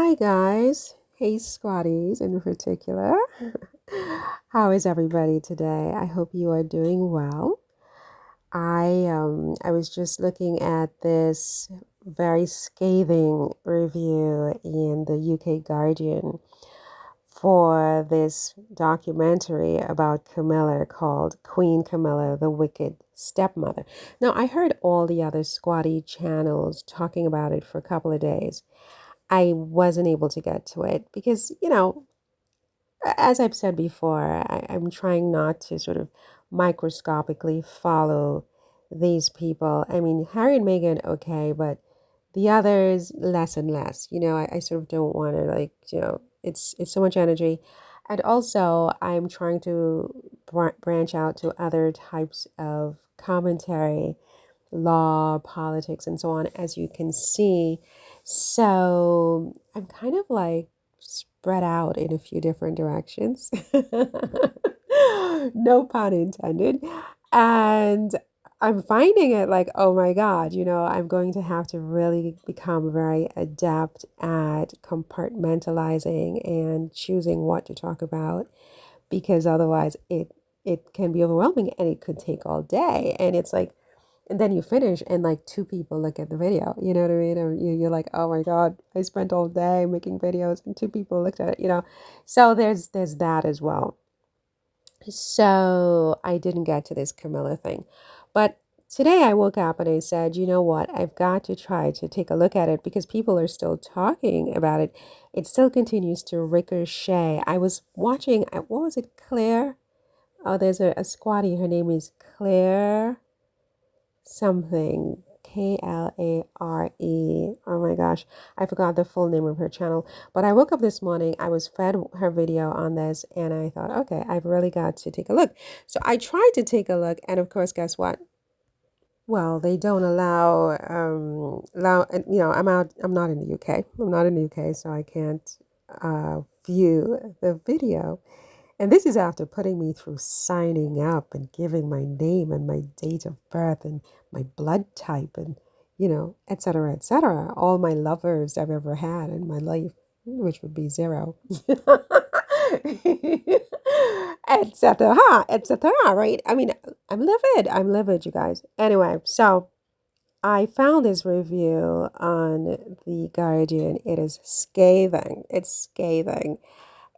Hi guys, hey squatties in particular. How is everybody today? I hope you are doing well. I was just looking at this very scathing review in the UK Guardian for this documentary about Camilla called Queen Camilla, the Wicked Stepmother. Now, I heard all the other squatty channels talking about it for a couple of days. I wasn't able to get to it because, as I've said before, I'm trying not to sort of microscopically follow these people. I mean, Harry and Meghan, okay, but the others, less and less. I sort of don't want to it's so much energy. And also, I'm trying to branch out to other types of commentary, law, politics, and so on, as you can see. So I'm kind of like spread out in a few different directions. No pun intended. And I'm finding it like, oh my God, I'm going to have to really become very adept at compartmentalizing and choosing what to talk about because otherwise it can be overwhelming and it could take all day. And it's like, and then you finish and like two people look at the video, you know what I mean? Or you're like, oh my God, I spent all day making videos and two people looked at it. So there's that as well. So I didn't get to this Camilla thing. But today I woke up and I said, you know what? I've got to try to take a look at it because people are still talking about it. It still continues to ricochet. I was watching, what was it, Claire? Oh, there's a squatty. Her name is Claire something. Klare. Oh my gosh, I forgot the full name of her channel. But I woke up this morning, I was fed her video on this, and I thought, okay, I've really got to take a look. So I tried to take a look, and of course, guess what? Well, they don't allow, and I'm not in the UK. I'm not in the UK, so I can't view the video. And this is after putting me through signing up and giving my name and my date of birth and my blood type and, et cetera, et cetera. All my lovers I've ever had in my life, which would be zero, et cetera, et cetera, right? I mean, I'm livid. I'm livid, you guys. Anyway, so I found this review on The Guardian. It is scathing. It's scathing.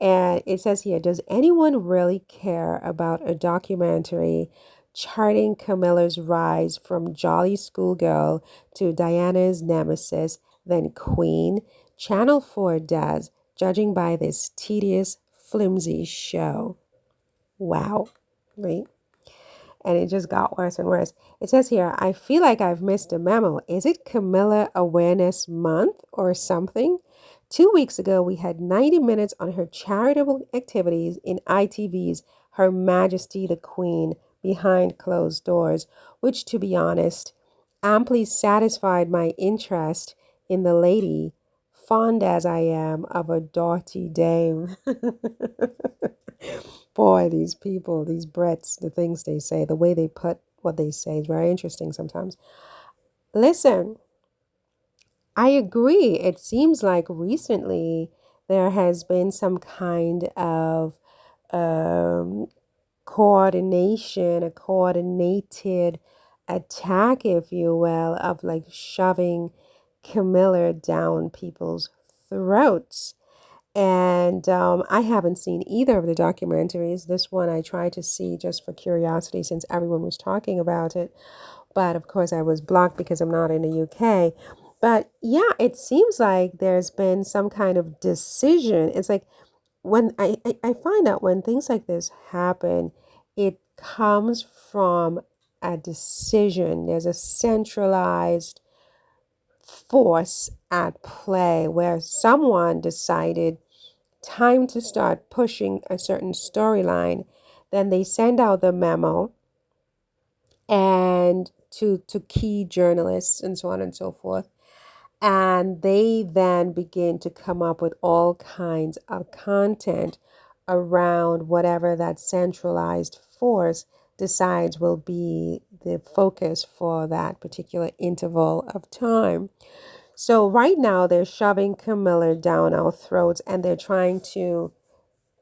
And it says here, does anyone really care about a documentary charting Camilla's rise from jolly schoolgirl to Diana's nemesis, then queen? Channel 4 does, judging by this tedious, flimsy show. Wow. Right? And it just got worse and worse. It says here, I feel like I've missed a memo. Is it Camilla Awareness Month or something? 2 weeks ago, we had 90 minutes on her charitable activities in ITV's Her Majesty the Queen behind closed doors, which, to be honest, amply satisfied my interest in the lady, fond as I am of a doughty dame. Boy, these people, these Brits, the things they say, the way they put what they say is very interesting sometimes. Listen, I agree. It seems like recently there has been some kind of um, coordination, a coordinated attack, if you will, of like shoving Camilla down people's throats. And I haven't seen either of the documentaries. This one I tried to see just for curiosity since everyone was talking about it. But of course, I was blocked because I'm not in the UK. But yeah, it seems like there's been some kind of decision. It's like when I find out when things like this happen, it comes from a decision. There's a centralized force at play where someone decided time to start pushing a certain storyline. Then they send out the memo and to key journalists and so on and so forth. And they then begin to come up with all kinds of content around whatever that centralized force decides will be the focus for that particular interval of time. So right now they're shoving Camilla down our throats and they're trying to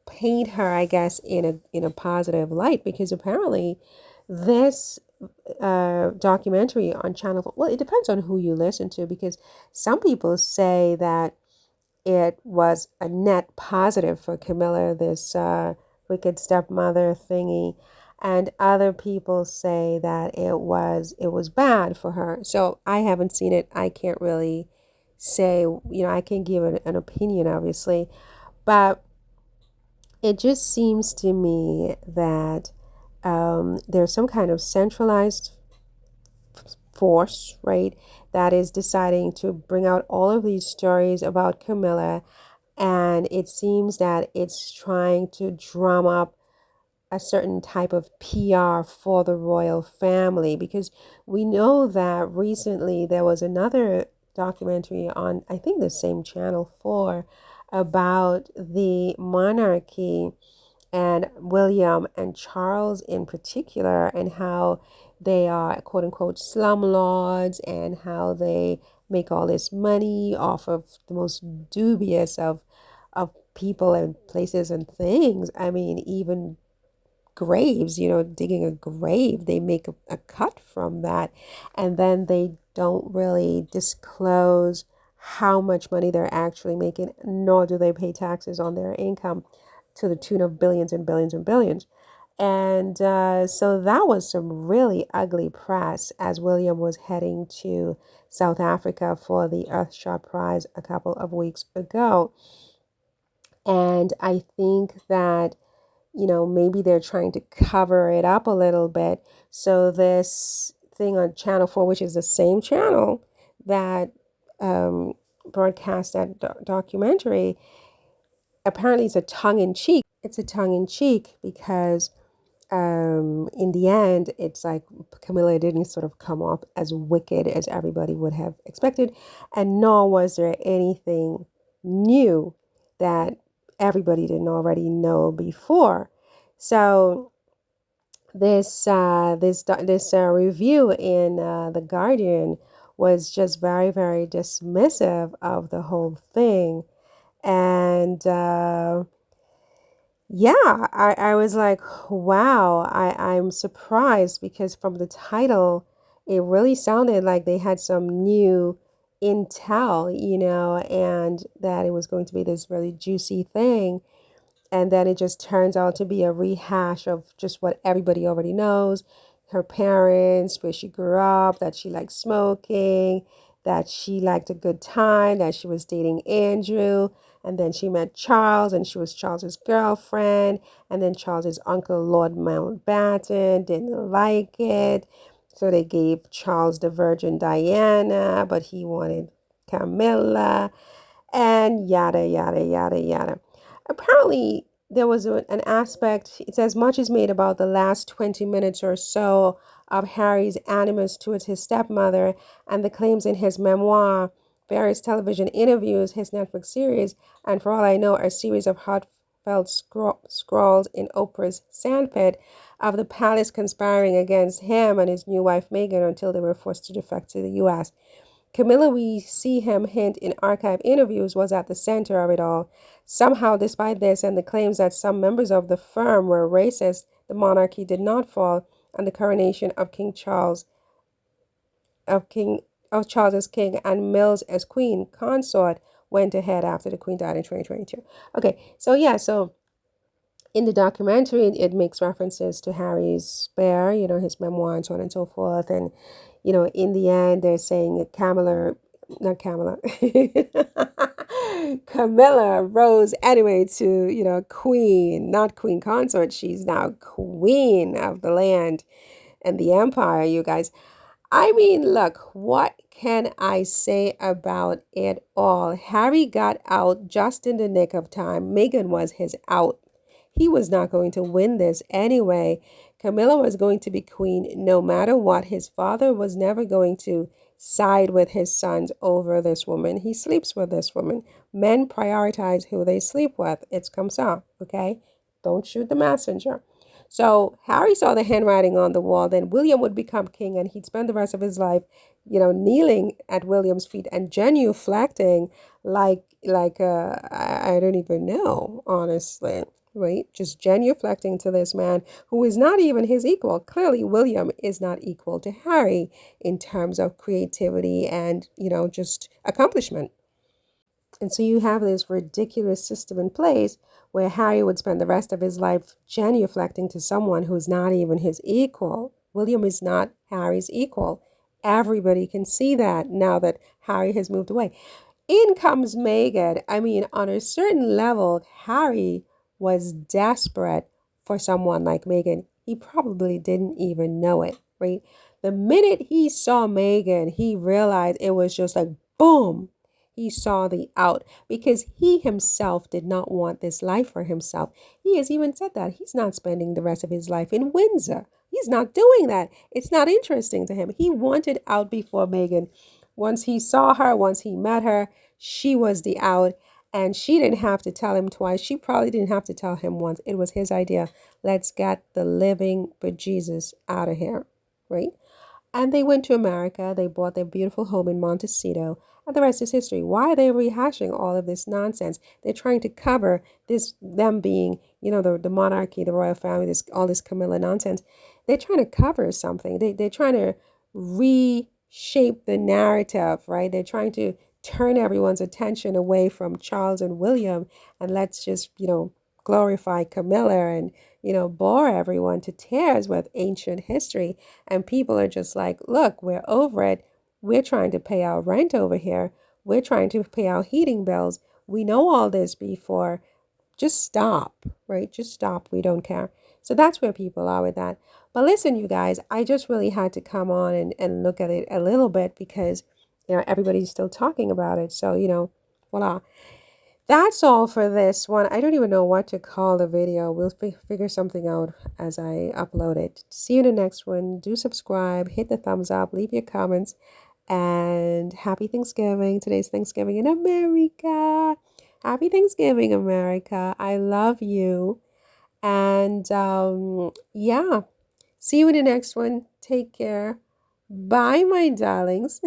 paint her, I guess, in a positive light because apparently this documentary on Channel 4, well, it depends on who you listen to because some people say that it was a net positive for Camilla, this wicked stepmother thingy, and other people say that it was bad for her. So I haven't seen it. I can't really say, I can give an opinion, obviously, but it just seems to me that there's some kind of centralized force, right, that is deciding to bring out all of these stories about Camilla. And it seems that it's trying to drum up a certain type of PR for the royal family because we know that recently there was another documentary on, I think, the same Channel 4 about the monarchy and William and Charles in particular, and how they are quote unquote slumlords and how they make all this money off of the most dubious of people and places and things. I mean, even graves, digging a grave, they make a cut from that. And then they don't really disclose how much money they're actually making, nor do they pay taxes on their income to the tune of billions and billions and billions. And so that was some really ugly press as William was heading to South Africa for the Earthshot Prize a couple of weeks ago. And I think that maybe they're trying to cover it up a little bit. So this thing on Channel 4, which is the same channel that broadcast that documentary, apparently it's a tongue-in-cheek. It's a tongue-in-cheek because in the end, it's like Camilla didn't sort of come off as wicked as everybody would have expected, and nor was there anything new that everybody didn't already know before. So this review in the Guardian was just very, very dismissive of the whole thing, and yeah, I was like, wow, I'm surprised because from the title, it really sounded like they had some new intel, and that it was going to be this really juicy thing. And then it just turns out to be a rehash of just what everybody already knows. Her parents, where she grew up, that she liked smoking, that she liked a good time, that she was dating Andrew, and then she met Charles and she was Charles's girlfriend, and then Charles's uncle, Lord Mountbatten, didn't like it. So they gave Charles the Virgin Diana, but he wanted Camilla, and yada, yada, yada, yada. Apparently, there was an aspect, it says much is made about the last 20 minutes or so of Harry's animus towards his stepmother and the claims in his memoir, various television interviews, his Netflix series, and for all I know, a series of heartfelt scrawls in Oprah's sandpit of the palace conspiring against him and his new wife Meghan until they were forced to defect to the US. Camilla, we see him hint in archive interviews, was at the center of it all. Somehow, despite this and the claims that some members of the firm were racist, the monarchy did not fall, and the coronation of King Charles of Charles as king and Mills as queen consort went ahead after the queen died in 2022. Okay, so yeah, so in the documentary, it makes references to Harry's spare, his memoir and so on and so forth. And, in the end, they're saying that not Camilla, Camilla rose anyway to, queen, not queen consort. She's now queen of the land and the empire, you guys. I mean, look, what can I say about it all? Harry got out just in the nick of time. Meghan was his out. He was not going to win this anyway. Camilla was going to be queen no matter what. His father was never going to side with his sons over this woman. He sleeps with this woman. Men prioritize who they sleep with. It's comme ça, okay? Don't shoot the messenger. So Harry saw the handwriting on the wall. Then William would become king and he'd spend the rest of his life kneeling at William's feet and genuflecting I don't even know, honestly, right? Just genuflecting to this man who is not even his equal. Clearly, William is not equal to Harry in terms of creativity and, just accomplishment. And so you have this ridiculous system in place where Harry would spend the rest of his life genuflecting to someone who's not even his equal. William is not Harry's equal. Everybody can see that now that Harry has moved away. In comes Meghan. I mean, on a certain level, Harry was desperate for someone like Meghan. He probably didn't even know it, right? The minute he saw Meghan, he realized it was just like boom. He saw the out because he himself did not want this life for himself. He has even said that he's not spending the rest of his life in Windsor. He's not doing that. It's not interesting to him. He wanted out before Meghan. Once he saw her, once he met her, she was the out. And she didn't have to tell him twice. She probably didn't have to tell him once. It was his idea. Let's get the living bejesus out of here, right? And they went to America. They bought their beautiful home in Montecito. And the rest is history. Why are they rehashing all of this nonsense? They're trying to cover this, them being, the monarchy, the royal family, all this Camilla nonsense. They're trying to cover something. They're trying to reshape the narrative, right? They're trying to turn everyone's attention away from Charles and William and let's just, glorify Camilla and, bore everyone to tears with ancient history. And people are just like, look, we're over it. We're trying to pay our rent over here. We're trying to pay our heating bills. We know all this before. Just stop, right? Just stop. We don't care. So that's where people are with that. But listen, you guys, I just really had to come on and look at it a little bit because, everybody's still talking about it. So, voila. That's all for this one. I don't even know what to call the video. We'll figure something out as I upload it. See you in the next one. Do subscribe, hit the thumbs up, leave your comments, and happy Thanksgiving. Today's Thanksgiving in America. Happy Thanksgiving, America. I love you. And yeah, see you in the next one. Take care. Bye, my darlings.